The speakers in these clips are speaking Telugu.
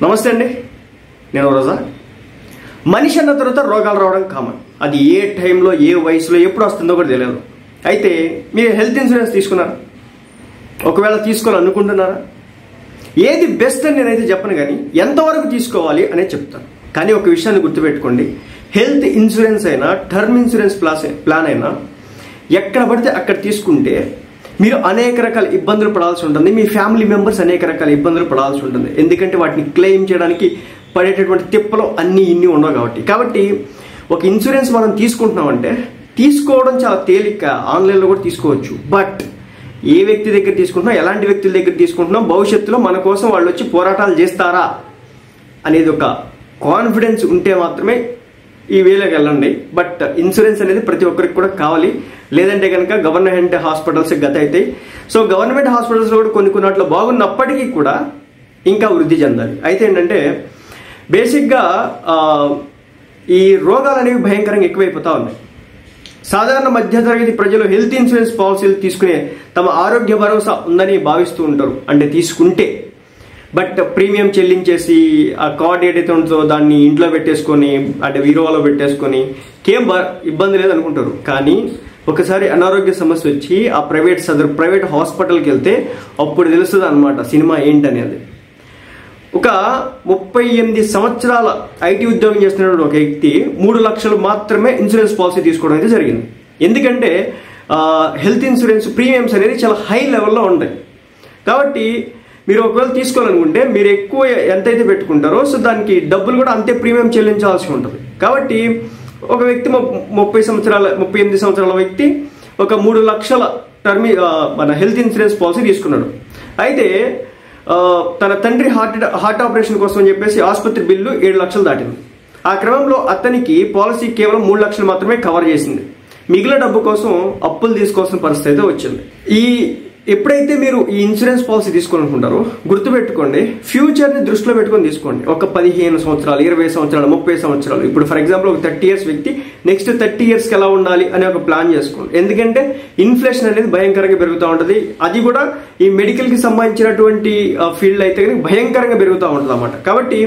నమస్తే అండి, నేను రోజా. మనిషి అన్న తర్వాత రోగాలు రావడం కామన్. అది ఏ టైంలో ఏ వయసులో ఎప్పుడు వస్తుందో కూడా తెలియదు. అయితే మీరు హెల్త్ ఇన్సూరెన్స్ తీసుకున్నారా? ఒకవేళ తీసుకోవాలనుకుంటున్నారా? ఏది బెస్ట్ అని నేనైతే చెప్పను, కానీ ఎంతవరకు తీసుకోవాలి అనేది చెప్తాను. కానీ ఒక విషయాన్ని గుర్తుపెట్టుకోండి, హెల్త్ ఇన్సూరెన్స్ అయినా టర్మ్ ఇన్సూరెన్స్ ప్లాన్ అయినా ఎక్కడ పడితే అక్కడ తీసుకుంటే మీరు అనేక రకాల ఇబ్బందులు పడాల్సి ఉంటుంది. మీ ఫ్యామిలీ మెంబర్స్ అనేక రకాల ఇబ్బందులు పడాల్సి ఉంటుంది. ఎందుకంటే వాటిని క్లెయిమ్ చేయడానికి పడేటటువంటి తిప్పలు అన్నీ ఇన్ని ఉండవు. కాబట్టి ఒక ఇన్సూరెన్స్ మనం తీసుకుంటున్నామంటే తీసుకోవడం చాలా తేలిక, ఆన్లైన్లో కూడా తీసుకోవచ్చు. బట్ ఏ వ్యక్తి దగ్గర తీసుకుంటున్నాం, ఎలాంటి వ్యక్తుల దగ్గర తీసుకుంటున్నాం, భవిష్యత్తులో మన కోసం వాళ్ళు వచ్చి పోరాటాలు చేస్తారా అనేది ఒక కాన్ఫిడెన్స్ ఉంటే మాత్రమే ఈ వేలోకి వెళ్ళండి. బట్ ఇన్సూరెన్స్ అనేది ప్రతి ఒక్కరికి కూడా కావాలి. లేదంటే కనుక గవర్నమెంట్ హాస్పిటల్స్ గత అవుతాయి. సో గవర్నమెంట్ హాస్పిటల్స్లో కూడా కొన్ని వాటిలో బాగున్నప్పటికీ కూడా ఇంకా వృద్ధి చెందాలి. అయితే ఏంటంటే బేసిక్గా ఈ రోగాలు అనేవి భయంకరంగా ఎక్కువైపోతా ఉన్నాయి. సాధారణ మధ్యతరగతి ప్రజలు హెల్త్ ఇన్సూరెన్స్ పాలసీలు తీసుకునే తమ ఆరోగ్య భరోసా ఉందని భావిస్తూ ఉంటారు, అంటే తీసుకుంటే. బట్ ప్రీమియం చెల్లించేసి ఆ కార్డ్ ఏదైతే ఉంటుందో దాన్ని ఇంట్లో పెట్టేసుకొని, అంటే వీరోలో పెట్టేసుకొని ఏం ఇబ్బంది లేదనుకుంటారు. కానీ ఒకసారి అనారోగ్య సమస్య వచ్చి ఆ ప్రైవేట్ హాస్పిటల్కి వెళ్తే అప్పుడు తెలుస్తుంది అనమాట సినిమా ఏంటనేది. ఒక 38 సంవత్సరాల ఐటీ ఉద్యోగం చేస్తున్న ఒక వ్యక్తి 3 లక్షలు మాత్రమే ఇన్సూరెన్స్ పాలసీ తీసుకోవడం అయితే జరిగింది. ఎందుకంటే హెల్త్ ఇన్సూరెన్స్ ప్రీమియమ్స్ అనేది చాలా హై లెవెల్లో ఉంటాయి. కాబట్టి మీరు ఒకవేళ తీసుకోవాలనుకుంటే మీరు ఎక్కువ ఎంతైతే పెట్టుకుంటారో సో దానికి డబ్బులు కూడా అంతే ప్రీమియం చెల్లించాల్సి ఉంటుంది. కాబట్టి ఒక వ్యక్తి 38 సంవత్సరాల వ్యక్తి ఒక 3 లక్షల మన హెల్త్ ఇన్సూరెన్స్ పాలసీ తీసుకున్నాడు. అయితే తన తండ్రి హార్ట్ ఆపరేషన్ కోసం అని చెప్పేసి ఆసుపత్రి బిల్లు 7 లక్షలు దాటింది. ఆ క్రమంలో అతనికి పాలసీ కేవలం 3 లక్షలు మాత్రమే కవర్ చేసింది. మిగిలిన డబ్బు కోసం అప్పులు తీసుకోవాల్సిన పరిస్థితి అయితే వచ్చింది. ఎప్పుడైతే మీరు ఈ ఇన్సూరెన్స్ పాలసీ తీసుకోవాలనుకుంటారో గుర్తుపెట్టుకోండి, ఫ్యూచర్ని దృష్టిలో పెట్టుకొని తీసుకోండి. ఒక 15 సంవత్సరాలు, 20 సంవత్సరాలు, 30 సంవత్సరాలు, ఇప్పుడు ఫర్ ఎగ్జాంపుల్ ఒక 30 ఇయర్స్ వ్యక్తి నెక్స్ట్ 30 ఇయర్స్కి ఎలా ఉండాలి అనే ఒక ప్లాన్ చేసుకోండి. ఎందుకంటే ఇన్ఫ్లేషన్ అనేది భయంకరంగా పెరుగుతూ ఉంటుంది. అది కూడా ఈ మెడికల్కి సంబంధించినటువంటి ఫీల్డ్ అయితే కనుక భయంకరంగా పెరుగుతూ ఉంటుంది అన్నమాట. కాబట్టి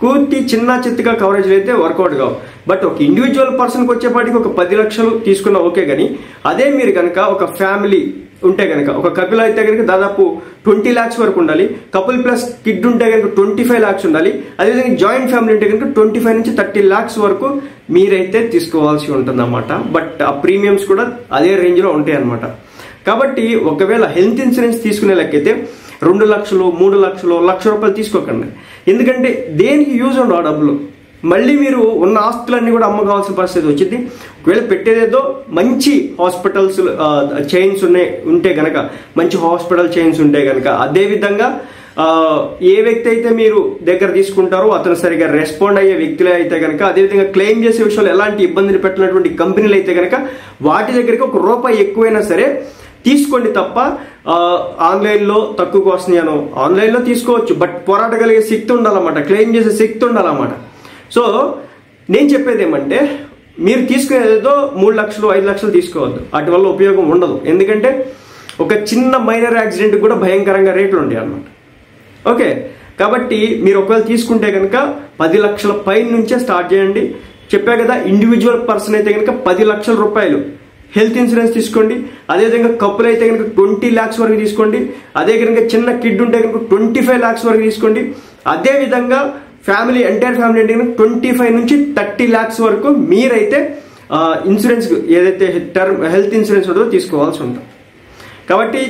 పూర్తి చిన్న చిత్తగా కవరేజ్ అయితే వర్కౌట్ కావు. బట్ ఒక ఇండివిజువల్ పర్సన్కి వచ్చేపాటికి ఒక 10 లక్షలు తీసుకున్నా ఓకే. కానీ అదే మీరు కనుక ఒక ఫ్యామిలీ ఉంటే కనుక, ఒక కపుల్ అయితే కనుక దాదాపు 20 lakhs వరకు ఉండాలి. కపుల్ ప్లస్ కిడ్ ఉంటే కనుక 25 lakhs ఉండాలి. అదేవిధంగా జాయింట్ ఫ్యామిలీ ఉంటే కనుక 25 నుంచి 30 lakhs వరకు మీరైతే తీసుకోవాల్సి ఉంటుంది అన్నమాట. బట్ ఆ ప్రీమియమ్స్ కూడా అదే రేంజ్లో ఉంటాయి అన్నమాట. కాబట్టి ఒకవేళ హెల్త్ ఇన్సూరెన్స్ తీసుకునే లెక్కైతే 2 లక్షలు, 3 లక్షలు, ₹1,00,000 తీసుకోకండి. ఎందుకంటే దేనికి యూజ్ ఉండవు ఆ డబ్బులు. మళ్ళీ మీరు ఉన్న ఆస్తులన్నీ కూడా అమ్మకాల్సిన పరిస్థితి వచ్చింది. ఒకవేళ పెట్టేదేదో మంచి హాస్పిటల్స్ చైన్స్ ఉంటే గనక, మంచి హాస్పిటల్ చైన్స్ ఉంటే గనక, అదేవిధంగా ఏ వ్యక్తి అయితే మీరు దగ్గర తీసుకుంటారో అతను సరిగా రెస్పాండ్ అయ్యే వ్యక్తులే అయితే కనుక, అదేవిధంగా క్లెయిమ్ చేసే విషయంలో ఎలాంటి ఇబ్బందులు పెట్టినటువంటి కంపెనీలు అయితే కనుక వాటి దగ్గరికి ₹1 ఎక్కువైనా సరే తీసుకోండి. తప్ప ఆన్లైన్లో తక్కువకు వస్తున్నాయను ఆన్లైన్లో తీసుకోవచ్చు, బట్ పోరాటగలిగే శక్తి ఉండాలన్నమాట, క్లెయిమ్ చేసే శక్తి ఉండాలన్నమాట. సో నేను చెప్పేది ఏమంటే మీరు తీసుకునేదో 3 లక్షలు, 5 లక్షలు తీసుకోవద్దు. వాటి వల్ల ఉపయోగం ఉండదు. ఎందుకంటే ఒక చిన్న మైనర్ యాక్సిడెంట్ కూడా భయంకరంగా రేట్లు ఉంటాయి అన్నమాట. ఓకే, కాబట్టి మీరు ఒకవేళ తీసుకుంటే కనుక 10 లక్షల పై నుంచే స్టార్ట్ చేయండి. చెప్పా కదా, ఇండివిజువల్ పర్సన్ అయితే కనుక ₹10 లక్షలు హెల్త్ ఇన్సూరెన్స్ తీసుకోండి. అదేవిధంగా కపుల్ అయితే కనుక 20 lakhs వరకు తీసుకోండి. అదే కనుక చిన్న కిడ్ ఉంటే కనుక 25 lakhs వరకు తీసుకోండి. అదేవిధంగా ఎంటైర్ ఫ్యామిలీ అంటే కనుక 25 నుంచి 30 lakhs వరకు మీరైతే ఇన్సూరెన్స్ ఏదైతే హెల్త్ ఇన్సూరెన్స్ ఉంటుందో తీసుకోవాల్సి ఉంటుంది. కాబట్టి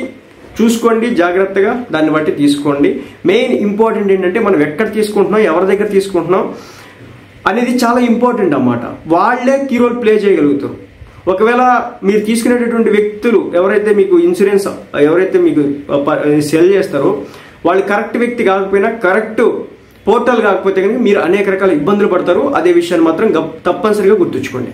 చూసుకోండి జాగ్రత్తగా, దాన్ని బట్టి తీసుకోండి. మెయిన్ ఇంపార్టెంట్ ఏంటంటే మనం ఎక్కడ తీసుకుంటున్నాం, ఎవరి దగ్గర తీసుకుంటున్నాం అనేది చాలా ఇంపార్టెంట్ అన్నమాట. వాళ్ళే కీ రోల్ ప్లే చేయగలుగుతారు. ఒకవేళ మీరు తీసుకునేటటువంటి వ్యక్తులు ఎవరైతే మీకు సెల్ చేస్తారో వాళ్ళు కరెక్ట్ వ్యక్తి కాకపోయినా, కరెక్ట్ పోర్టల్ కాకపోతే కనుక మీరు అనేక రకాల ఇబ్బందులు పడతారు. అదే విషయాన్ని మాత్రం తప్పనిసరిగా గుర్తుంచుకోండి.